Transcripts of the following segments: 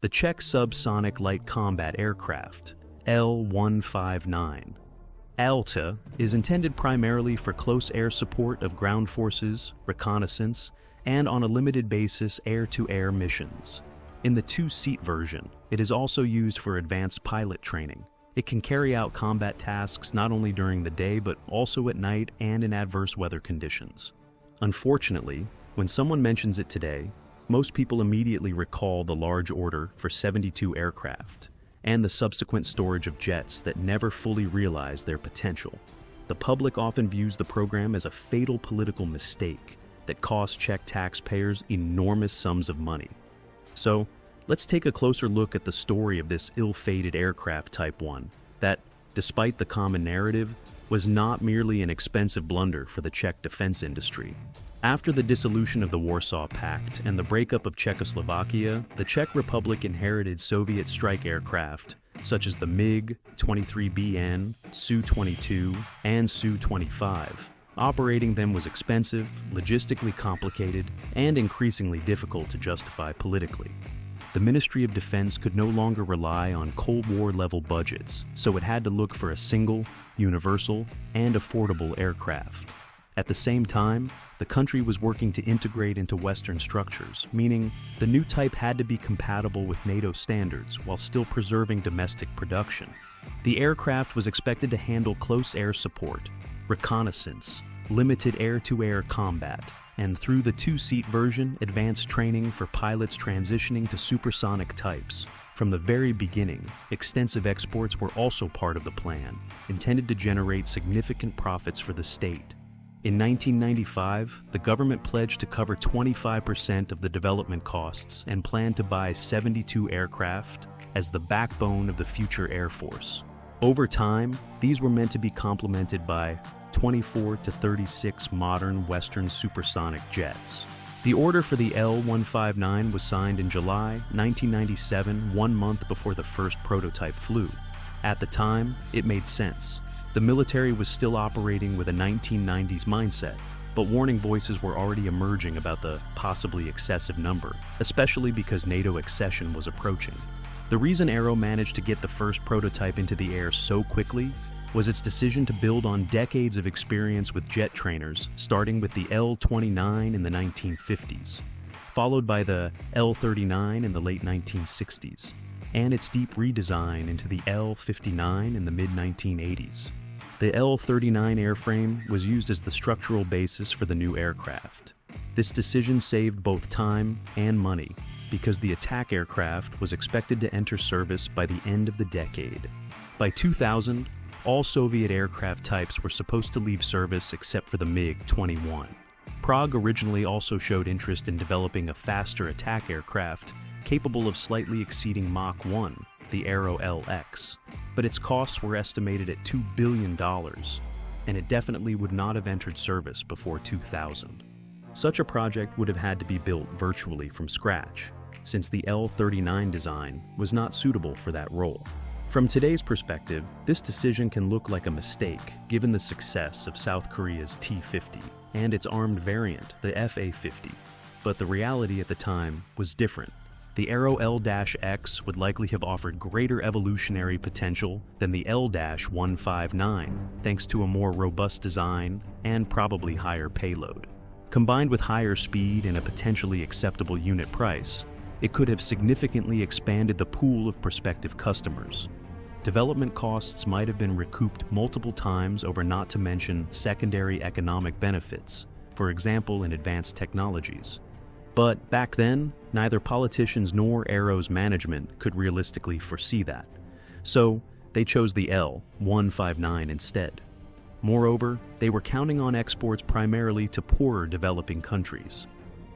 the Czech subsonic light combat aircraft, L-159. ALCA is intended primarily for close air support of ground forces, reconnaissance, and on a limited basis air-to-air missions. In the two-seat version, it is also used for advanced pilot training. It can carry out combat tasks not only during the day but also at night and in adverse weather conditions. Unfortunately, when someone mentions it today, most people immediately recall the large order for 72 aircraft and the subsequent storage of jets that never fully realized their potential. The public often views the program as a fatal political mistake that cost Czech taxpayers enormous sums of money. So, let's take a closer look at the story of this ill-fated aircraft Type 1 that, despite the common narrative, was not merely an expensive blunder for the Czech defense industry. After the dissolution of the Warsaw Pact and the breakup of Czechoslovakia, the Czech Republic inherited Soviet strike aircraft such as the MiG-23BN, Su-22, and Su-25. Operating them was expensive, logistically complicated, and increasingly difficult to justify politically. The Ministry of Defence could no longer rely on Cold War-level budgets, so it had to look for a single, universal, and affordable aircraft. At the same time, the country was working to integrate into Western structures, meaning the new type had to be compatible with NATO standards while still preserving domestic production. The aircraft was expected to handle close air support, reconnaissance, limited air-to-air combat, and through the two-seat version, advanced training for pilots transitioning to supersonic types. From the very beginning, extensive exports were also part of the plan, intended to generate significant profits for the state. In 1995, the government pledged to cover 25% of the development costs and planned to buy 72 aircraft as the backbone of the future Air Force. Over time, these were meant to be complemented by 24 to 36 modern Western supersonic jets. The order for the L-159 was signed in July 1997, 1 month before the first prototype flew. At the time, it made sense. The military was still operating with a 1990s mindset, but warning voices were already emerging about the possibly excessive number, especially because NATO accession was approaching. The reason Aero managed to get the first prototype into the air so quickly was its decision to build on decades of experience with jet trainers, starting with the L-29 in the 1950s, followed by the L-39 in the late 1960s, and its deep redesign into the L-59 in the mid-1980s. The L-39 airframe was used as the structural basis for the new aircraft. This decision saved both time and money, because the attack aircraft was expected to enter service by the end of the decade. By 2000, all Soviet aircraft types were supposed to leave service except for the MiG-21. Prague originally also showed interest in developing a faster attack aircraft capable of slightly exceeding Mach 1, the Aero L-X, but its costs were estimated at $2 billion, and it definitely would not have entered service before 2000. Such a project would have had to be built virtually from scratch, since the L-39 design was not suitable for that role. From today's perspective, this decision can look like a mistake given the success of South Korea's T-50 and its armed variant, the FA-50. But the reality at the time was different. The Aero L-X would likely have offered greater evolutionary potential than the L-159, thanks to a more robust design and probably higher payload. Combined with higher speed and a potentially acceptable unit price, it could have significantly expanded the pool of prospective customers. Development costs might have been recouped multiple times over, not to mention secondary economic benefits, for example in advanced technologies. But back then, neither politicians nor Aero's management could realistically foresee that. So they chose the L-159 instead. Moreover, they were counting on exports primarily to poorer developing countries.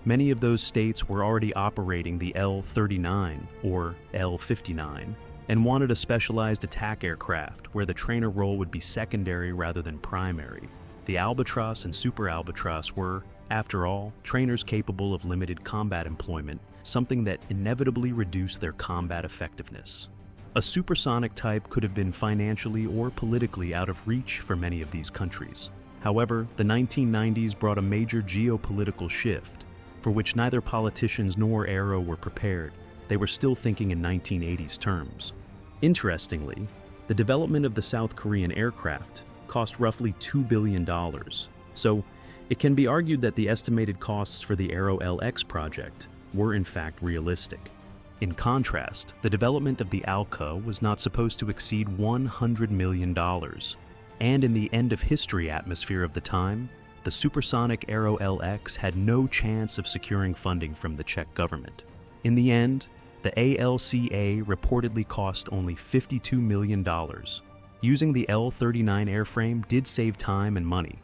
Many of those states were already operating the L-39 or L-59 and wanted a specialized attack aircraft where the trainer role would be secondary rather than primary. The Albatros and Super Albatros were, after all, trainers capable of limited combat employment, something that inevitably reduced their combat effectiveness. A supersonic type could have been financially or politically out of reach for many of these countries. However, the 1990s brought a major geopolitical shift, for which neither politicians nor Aero were prepared. they were still thinking in 1980s terms. Interestingly, the development of the South Korean aircraft cost roughly $2 billion, so it can be argued that the estimated costs for the Aero L-X project were in fact realistic. In contrast, the development of the ALCA was not supposed to exceed $100 million, and in the end-of-history atmosphere of the time, the supersonic Aero L-X had no chance of securing funding from the Czech government. In the end, the ALCA reportedly cost only $52 million. Using the L-39 airframe did save time and money,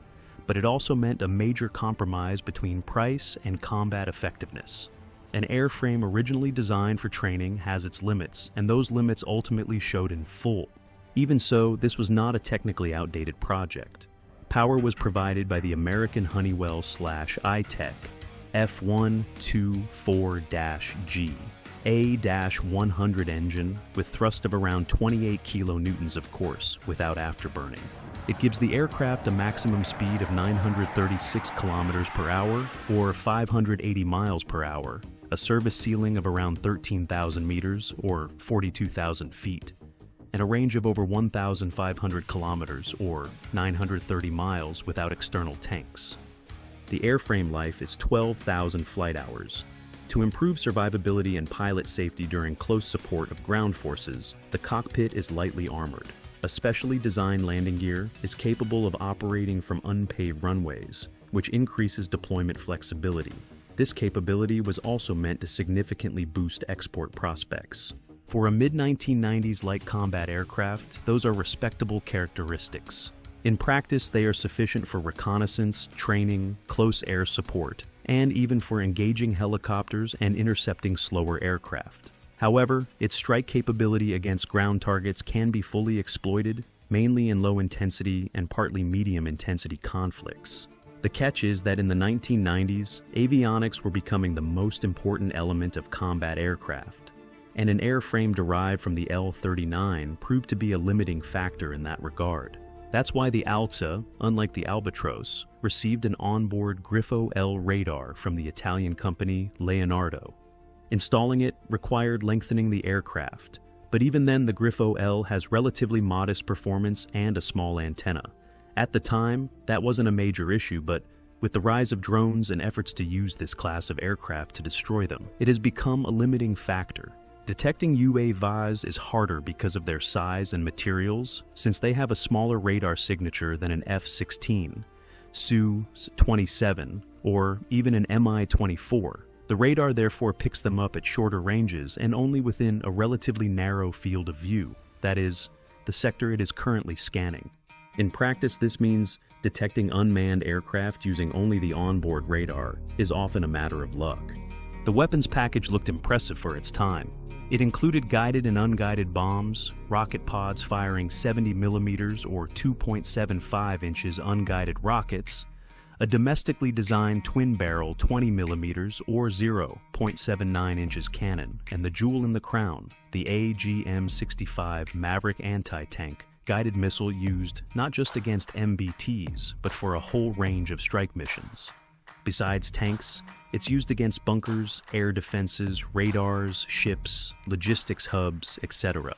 but it also meant a major compromise between price and combat effectiveness. An airframe originally designed for training has its limits, and those limits ultimately showed in full. Even so, this was not a technically outdated project. Power was provided by the American Honeywell ITEC F124-G A-100 engine with thrust of around 28 kilonewtons of course, without afterburning. It gives the aircraft a maximum speed of 936 kilometers per hour or 580 miles per hour, a service ceiling of around 13,000 meters or 42,000 feet, and a range of over 1,500 kilometers or 930 miles without external tanks. The airframe life is 12,000 flight hours. To improve survivability and pilot safety during close support of ground forces, the cockpit is lightly armored. A specially designed landing gear is capable of operating from unpaved runways, which increases deployment flexibility. This capability was also meant to significantly boost export prospects. For a mid-1990s light combat aircraft, those are respectable characteristics. In practice, they are sufficient for reconnaissance, training, close air support, and even for engaging helicopters and intercepting slower aircraft. However, its strike capability against ground targets can be fully exploited, mainly in low-intensity and partly medium-intensity conflicts. The catch is that in the 1990s, avionics were becoming the most important element of combat aircraft, and an airframe derived from the L-39 proved to be a limiting factor in that regard. That's why the ALCA, unlike the Albatros, received an onboard Grifo L radar from the Italian company Leonardo. Installing it required lengthening the aircraft, but even then the Grifo L has relatively modest performance and a small antenna. At the time, that wasn't a major issue, but with the rise of drones and efforts to use this class of aircraft to destroy them, it has become a limiting factor. Detecting UAVs is harder because of their size and materials, since they have a smaller radar signature than an F-16, Su-27, or even an Mi-24. The radar therefore picks them up at shorter ranges and only within a relatively narrow field of view, that is, the sector it is currently scanning. In practice, this means detecting unmanned aircraft using only the onboard radar is often a matter of luck. The weapons package looked impressive for its time. It included guided and unguided bombs, rocket pods firing 70mm or 2.75 inches unguided rockets, a domestically designed twin-barrel 20mm or 0.79 inches cannon, and the jewel in the crown, the AGM-65 Maverick anti-tank guided missile used not just against MBTs, but for a whole range of strike missions. Besides tanks, it's used against bunkers, air defenses, radars, ships, logistics hubs, etc.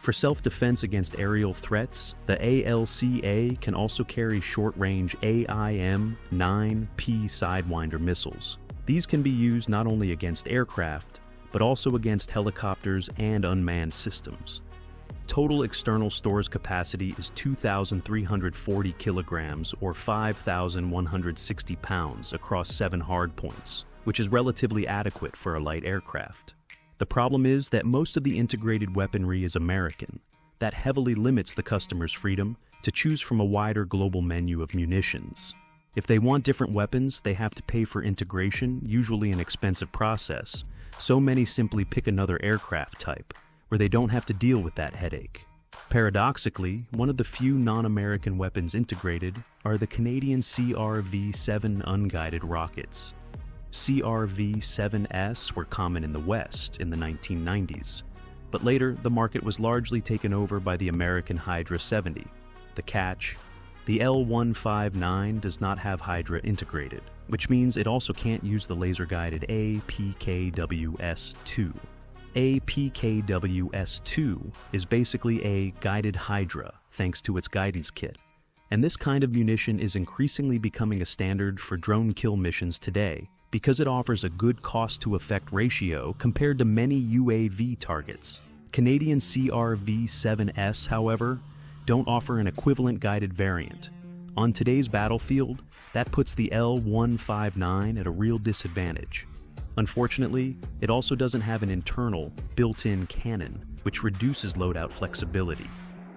For self-defense against aerial threats, the ALCA can also carry short-range AIM-9P Sidewinder missiles. These can be used not only against aircraft, but also against helicopters and unmanned systems. Total external stores capacity is 2,340 kilograms or 5,160 pounds across 7 hardpoints, which is relatively adequate for a light aircraft. The problem is that most of the integrated weaponry is American. That heavily limits the customer's freedom to choose from a wider global menu of munitions. If they want different weapons, they have to pay for integration, usually an expensive process, so many simply pick another aircraft type, where they don't have to deal with that headache. Paradoxically, one of the few non-American weapons integrated are the Canadian CRV-7 unguided rockets. CRV-7S were common in the West in the 1990s, but later the market was largely taken over by the American Hydra 70. The catch: the L-159 does not have Hydra integrated, which means it also can't use the laser-guided APKWS II. APKWS II is basically a guided Hydra thanks to its guidance kit. And this kind of munition is increasingly becoming a standard for drone kill missions today because it offers a good cost-to-effect ratio compared to many UAV targets. Canadian CRV-7S, however, don't offer an equivalent guided variant. On today's battlefield, that puts the L-159 at a real disadvantage. Unfortunately, it also doesn't have an internal, built-in cannon, which reduces loadout flexibility.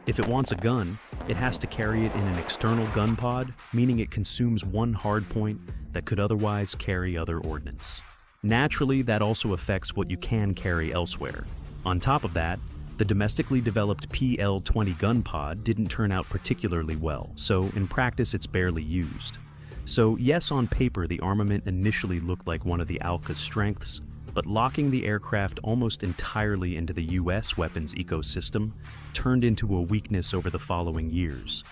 If it wants a gun, it has to carry it in an external gun pod, meaning it consumes one hardpoint that could otherwise carry other ordnance. Naturally, that also affects what you can carry elsewhere. On top of that, the domestically developed PL-20 gun pod didn't turn out particularly well, so in practice it's barely used. So yes, on paper the armament initially looked like one of the ALCA's strengths, but locking the aircraft almost entirely into the US weapons ecosystem turned into a weakness over the following years.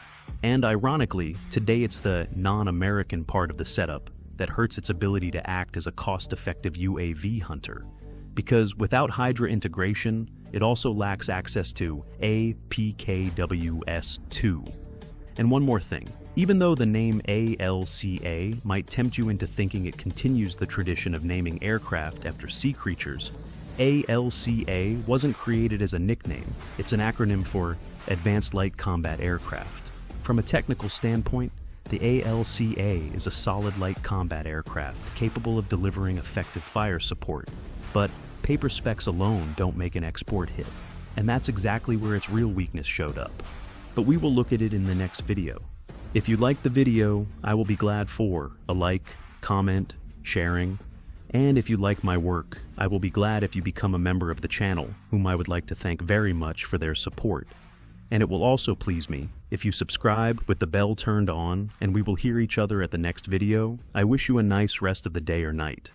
And ironically, today it's the non-American part of the setup that hurts its ability to act as a cost-effective UAV hunter. Because without Hydra integration, it also lacks access to APKWS II. And one more thing, even though the name ALCA might tempt you into thinking it continues the tradition of naming aircraft after sea creatures, ALCA wasn't created as a nickname. It's an acronym for Advanced Light Combat Aircraft. From a technical standpoint, the ALCA is a solid light combat aircraft capable of delivering effective fire support. But paper specs alone don't make an export hit, and that's exactly where its real weakness showed up. But we will look at it in the next video. If you liked the video, I will be glad for a like, comment, sharing, and if you like my work, I will be glad if you become a member of the channel, whom I would like to thank very much for their support. And it will also please me if you subscribe with the bell turned on, and we will hear each other at the next video. I wish you a nice rest of the day or night.